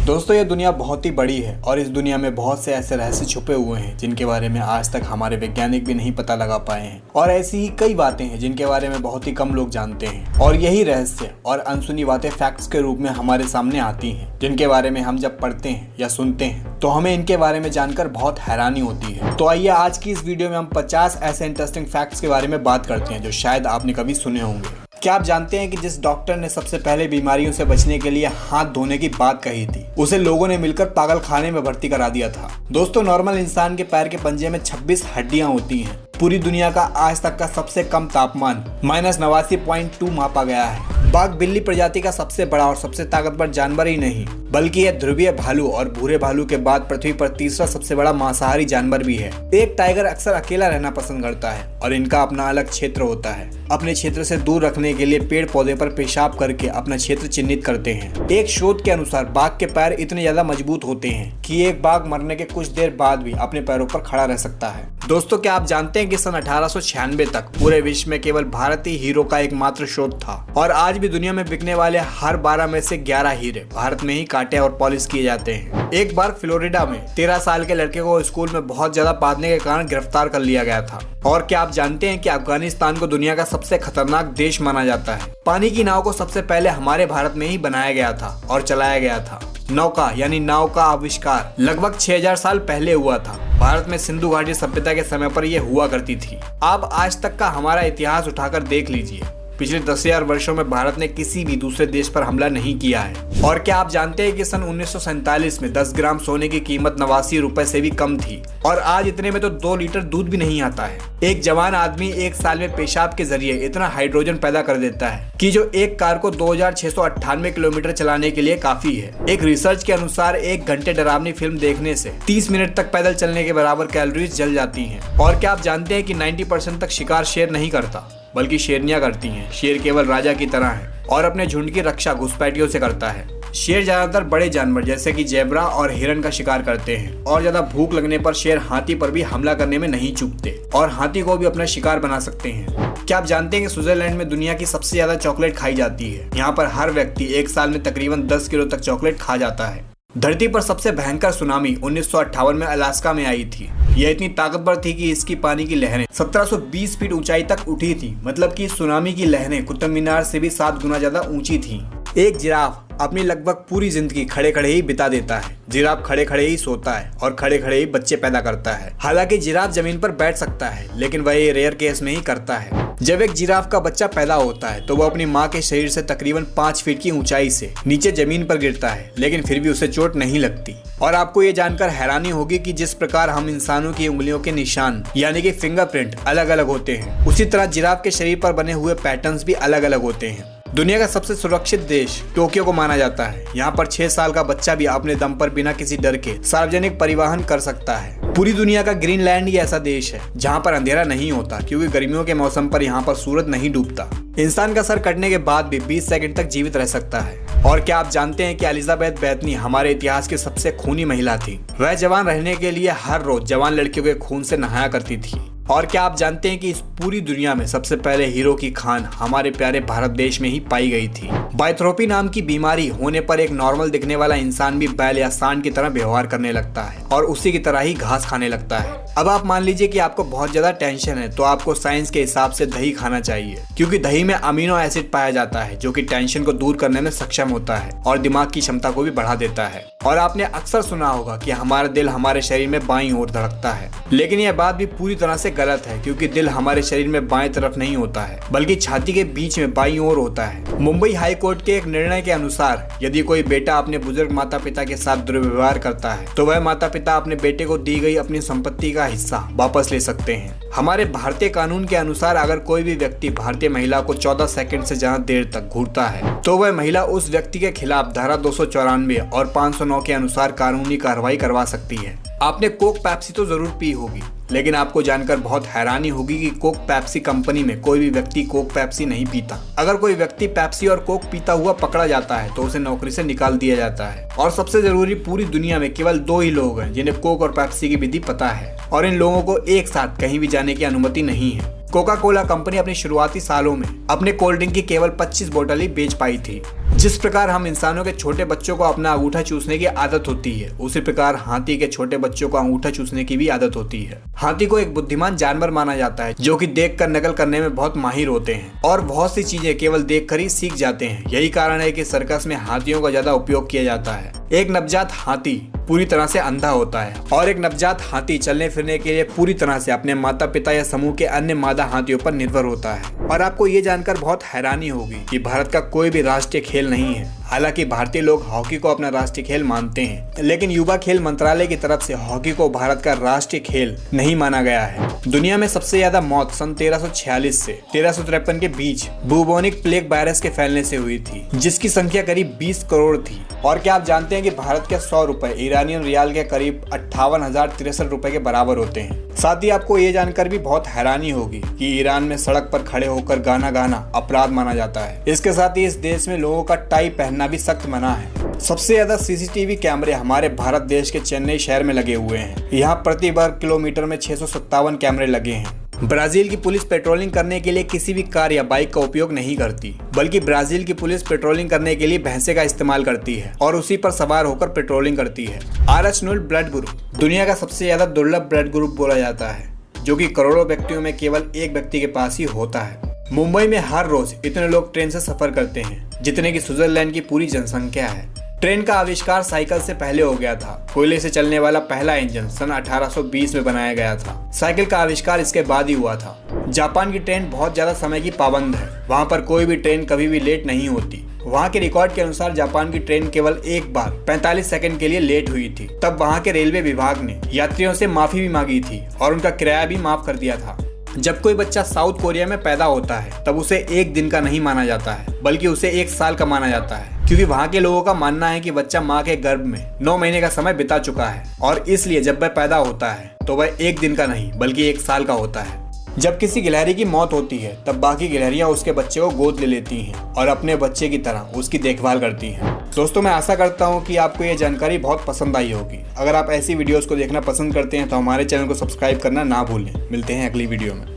दोस्तों ये दुनिया बहुत ही बड़ी है और इस दुनिया में बहुत से ऐसे रहस्य छुपे हुए हैं जिनके बारे में आज तक हमारे वैज्ञानिक भी नहीं पता लगा पाए हैं। और ऐसी ही कई बातें हैं जिनके बारे में बहुत ही कम लोग जानते हैं और यही रहस्य और अनसुनी बातें फैक्ट्स के रूप में हमारे सामने आती हैं, जिनके बारे में हम जब पढ़ते हैं या सुनते हैं तो हमें इनके बारे में जानकर बहुत हैरानी होती है। तो आइए आज की इस वीडियो में हम 50 ऐसे इंटरेस्टिंग फैक्ट्स के बारे में बात करते हैं जो शायद आपने कभी सुने होंगे। क्या आप जानते हैं कि जिस डॉक्टर ने सबसे पहले बीमारियों से बचने के लिए हाथ धोने की बात कही थी, उसे लोगों ने मिलकर पागल खाने में भर्ती करा दिया था। दोस्तों नॉर्मल इंसान के पैर के पंजे में 26 हड्डियां होती हैं। पूरी दुनिया का आज तक का सबसे कम तापमान -89.2 मापा गया है। बाघ बिल्ली प्रजाति का सबसे बड़ा और सबसे ताकतवर जानवर ही नहीं बल्कि यह ध्रुवीय भालू और भूरे भालू के बाद पृथ्वी पर तीसरा सबसे बड़ा मांसाहारी जानवर भी है। एक टाइगर अक्सर अकेला रहना पसंद करता है और इनका अपना अलग क्षेत्र होता है। अपने क्षेत्र से दूर रखने के लिए पेड़ पौधे पर पेशाब करके अपना क्षेत्र चिन्हित करते हैं। एक शोध के अनुसार बाघ के पैर इतने ज्यादा मजबूत होते हैं कि एक बाघ मरने के कुछ देर बाद भी अपने पैरों पर खड़ा रह सकता है। दोस्तों क्या आप जानते हैं कि सन 1896 तक पूरे विश्व में केवल भारतीय हीरो का एकमात्र शोध था और आज भी दुनिया में बिकने वाले हर 12 में से 11 हीरे भारत में ही काटे और पॉलिश किए जाते हैं। एक बार फ्लोरिडा में 13 साल के लड़के को स्कूल में बहुत ज्यादा बांधने के कारण गिरफ्तार कर लिया गया था। और क्या आप जानते हैं कि अफगानिस्तान को दुनिया का सबसे खतरनाक देश माना जाता है। पानी की नाव को सबसे पहले हमारे भारत में ही बनाया गया था और चलाया गया था। नौका यानी नाव का आविष्कार लगभग 6000 साल पहले हुआ था। भारत में सिंधु घाटी सभ्यता के समय पर यह हुआ करती थी। आप आज तक का हमारा इतिहास उठाकर देख लीजिए, पिछले 10,000 वर्षों में भारत ने किसी भी दूसरे देश पर हमला नहीं किया है। और क्या आप जानते हैं कि सन 1947 में 10 ग्राम सोने की कीमत 89 रुपए से भी कम थी और आज इतने में तो 2 लीटर दूध भी नहीं आता है। एक जवान आदमी एक साल में पेशाब के जरिए इतना हाइड्रोजन पैदा कर देता है कि जो एक कार को 2698 किलोमीटर चलाने के लिए काफी है। एक रिसर्च के अनुसार 1 घंटे डरावनी फिल्म देखने से 30 मिनट तक पैदल चलने के बराबर कैलोरीज जल जाती हैं। और क्या आप जानते हैं कि 90% तक शिकार शेर नहीं करता बल्कि शेरनियां करती हैं। शेर केवल राजा की तरह है और अपने झुंड की रक्षा घुसपैठियों से करता है। शेर ज्यादातर बड़े जानवर जैसे कि जेब्रा और हिरन का शिकार करते हैं और ज्यादा भूख लगने पर शेर हाथी पर भी हमला करने में नहीं चूकते और हाथी को भी अपना शिकार बना सकते हैं। क्या आप जानते हैं कि स्विट्जरलैंड में दुनिया की सबसे ज्यादा चॉकलेट खाई जाती है। यहाँ पर हर व्यक्ति एक साल में तकरीबन 10 किलो तक चॉकलेट खा जाता है। धरती पर सबसे भयंकर सुनामी 1958 में अलास्का में आई थी। यह इतनी ताकतवर थी कि इसकी पानी की लहरें 1720 फीट ऊंचाई तक उठी थी। मतलब कि सुनामी की लहरें कुतुब मीनार से भी 7 गुना ज्यादा ऊंची थी। एक जिराफ अपनी लगभग पूरी जिंदगी खड़े खड़े ही बिता देता है। जिराफ खड़े खड़े ही सोता है और खड़े खड़े ही बच्चे पैदा करता है। हालांकि जिराफ जमीन पर बैठ सकता है लेकिन वह ये रेयर केस में ही करता है। जब एक जिराफ का बच्चा पैदा होता है तो वह अपनी माँ के शरीर से तकरीबन 5 फीट की ऊंचाई से नीचे जमीन पर गिरता है लेकिन फिर भी उसे चोट नहीं लगती। और आपको ये जानकर हैरानी होगी कि जिस प्रकार हम इंसानों की उंगलियों के निशान यानी कि फिंगरप्रिंट अलग अलग होते हैं, उसी तरह जिराफ के शरीर पर बने हुए पैटर्न्स भी अलग अलग होते हैं। दुनिया का सबसे सुरक्षित देश टोक्यो को माना जाता है। यहाँ पर 6 साल का बच्चा भी अपने दम पर बिना किसी डर के सार्वजनिक परिवहन कर सकता है। पूरी दुनिया का ग्रीनलैंड ही ऐसा देश है जहाँ पर अंधेरा नहीं होता क्योंकि गर्मियों के मौसम पर यहाँ पर सूरज नहीं डूबता। इंसान का सर कटने के बाद भी 20 सेकंड तक जीवित रह सकता है। और क्या आप जानते हैं कि एलिजाबेथ बैथनी हमारे इतिहास की सबसे खूनी महिला थी। वह जवान रहने के लिए हर रोज जवान लड़कियों के खून से नहाया करती थी। और क्या आप जानते हैं कि इस पूरी दुनिया में सबसे पहले हीरो की खान हमारे प्यारे भारत देश में ही पाई गई थी। बायथ्रोपी नाम की बीमारी होने पर एक नॉर्मल दिखने वाला इंसान भी बैल या सांड की तरह व्यवहार करने लगता है और उसी की तरह ही घास खाने लगता है। अब आप मान लीजिए कि आपको बहुत ज्यादा टेंशन है तो आपको साइंस के हिसाब से दही खाना चाहिए क्योंकि दही में अमीनो एसिड पाया जाता है जो कि टेंशन को दूर करने में सक्षम होता है और दिमाग की क्षमता को भी बढ़ा देता है। और आपने अक्सर सुना होगा कि हमारा दिल हमारे शरीर में बाईं ओर धड़कता है, लेकिन यह बात भी पूरी तरह से गलत है क्योंकि दिल हमारे शरीर में बाएं तरफ नहीं होता है बल्कि छाती के बीच में बाईं ओर होता है। मुंबई हाई कोर्ट के एक निर्णय के अनुसार यदि कोई बेटा अपने बुजुर्ग माता पिता के साथ दुर्व्यवहार करता है तो वह माता पिता अपने बेटे को दी गई अपनी संपत्ति का हिस्सा वापस ले सकते हैं। हमारे भारतीय कानून के अनुसार अगर कोई भी व्यक्ति भारतीय महिला को 14 सेकंड से ज्यादा देर तक घूरता है तो वह महिला उस व्यक्ति के खिलाफ धारा 294 और 509 के अनुसार कानूनी कार्रवाई करवा सकती है। आपने कोक पेप्सी तो जरूर पी होगी लेकिन आपको जानकर बहुत हैरानी होगी कि कोक पेप्सी कंपनी में कोई भी व्यक्ति कोक पेप्सी नहीं पीता। अगर कोई व्यक्ति पेप्सी और कोक पीता हुआ पकड़ा जाता है तो उसे नौकरी से निकाल दिया जाता है। और सबसे जरूरी, पूरी दुनिया में केवल 2 ही लोग हैं जिन्हें कोक और पेप्सी की विधि पता है और इन लोगों को एक साथ कहीं भी जाने की अनुमति नहीं है। कोका कोला कंपनी अपने शुरुआती सालों में अपने कोल्ड ड्रिंक की केवल 25 बोतल ही बेच पाई थी जिस प्रकार हम इंसानों के छोटे बच्चों को अपना अंगूठा चूसने की आदत होती है, उसी प्रकार हाथी के छोटे बच्चों को अंगूठा चूसने की भी आदत होती है। हाथी को एक बुद्धिमान जानवर माना जाता है जो कि देखकर नकल करने में बहुत माहिर होते हैं और बहुत सी चीजें केवल देखकर ही सीख जाते हैं। यही कारण है कि सर्कस में हाथियों का ज्यादा उपयोग किया जाता है। एक नवजात हाथी पूरी तरह से अंधा होता है और एक नवजात हाथी चलने फिरने के लिए पूरी तरह से अपने माता पिता या समूह के अन्य मादा हाथियों पर निर्भर होता है। और आपको ये जानकर बहुत हैरानी होगी कि भारत का कोई भी राष्ट्रीय खेल नहीं है। हालांकि भारतीय लोग हॉकी को अपना राष्ट्रीय खेल मानते हैं, लेकिन युवा खेल मंत्रालय की तरफ से हॉकी को भारत का राष्ट्रीय खेल नहीं माना गया है। दुनिया में सबसे ज्यादा मौत सन 1346 से 1353 के बीच बुबोनिक प्लेग वायरस के फैलने से हुई थी, जिसकी संख्या करीब 20 करोड़ थी। और क्या आप जानते हैं कि भारत के 100 रुपए ईरानियन रियाल के करीब 58,063 रुपए के बराबर होते हैं। साथ ही आपको ये जानकर भी बहुत हैरानी होगी कि ईरान में सड़क पर खड़े होकर गाना गाना अपराध माना जाता है। इसके साथ ही इस देश में लोगों का टाई पहनना भी सख्त मना है। सबसे ज्यादा सीसीटीवी कैमरे हमारे भारत देश के चेन्नई शहर में लगे हुए हैं। यहाँ प्रति वर्ग किलोमीटर में 657 कैमरे लगे हैं। ब्राजील की पुलिस पेट्रोलिंग करने के लिए किसी भी कार या बाइक का उपयोग नहीं करती, बल्कि ब्राजील की पुलिस पेट्रोलिंग करने के लिए भैंसे का इस्तेमाल करती है और उसी पर सवार होकर पेट्रोलिंग करती है। RH- ब्लड ग्रुप दुनिया का सबसे ज्यादा दुर्लभ ब्लड ग्रुप बोला जाता है, जो कि करोड़ों व्यक्तियों में केवल एक व्यक्ति के पास ही होता है। मुंबई में हर रोज इतने लोग ट्रेन से सफर करते हैं जितने की स्विट्जरलैंड की पूरी जनसंख्या है। ट्रेन का आविष्कार साइकिल से पहले हो गया था। कोयले से चलने वाला पहला इंजन सन 1820 में बनाया गया था। साइकिल का आविष्कार इसके बाद ही हुआ था। जापान की ट्रेन बहुत ज्यादा समय की पाबंद है। वहाँ पर कोई भी ट्रेन कभी भी लेट नहीं होती। वहाँ के रिकॉर्ड के अनुसार जापान की ट्रेन केवल एक बार 45 सेकंड के लिए लेट हुई थी। तब वहाँ के रेलवे विभाग ने यात्रियों से माफी भी मांगी थी और उनका किराया भी माफ कर दिया था। जब कोई बच्चा साउथ कोरिया में पैदा होता है तब उसे एक दिन का नहीं माना जाता है, बल्कि उसे 1 साल का माना जाता है, क्योंकि वहाँ के लोगों का मानना है कि बच्चा माँ के गर्भ में 9 महीने का समय बिता चुका है और इसलिए जब वह पैदा होता है तो वह 1 दिन का नहीं बल्कि 1 साल का होता है। जब किसी गिलहरी की मौत होती है तब बाकी गिलहरियां उसके बच्चे को गोद ले लेती हैं और अपने बच्चे की तरह उसकी देखभाल करती हैं। दोस्तों, मैं आशा करता हूं कि आपको ये जानकारी बहुत पसंद आई होगी। अगर आप ऐसी वीडियोस को देखना पसंद करते हैं तो हमारे चैनल को सब्सक्राइब करना ना भूलें। मिलते हैं अगली वीडियो में।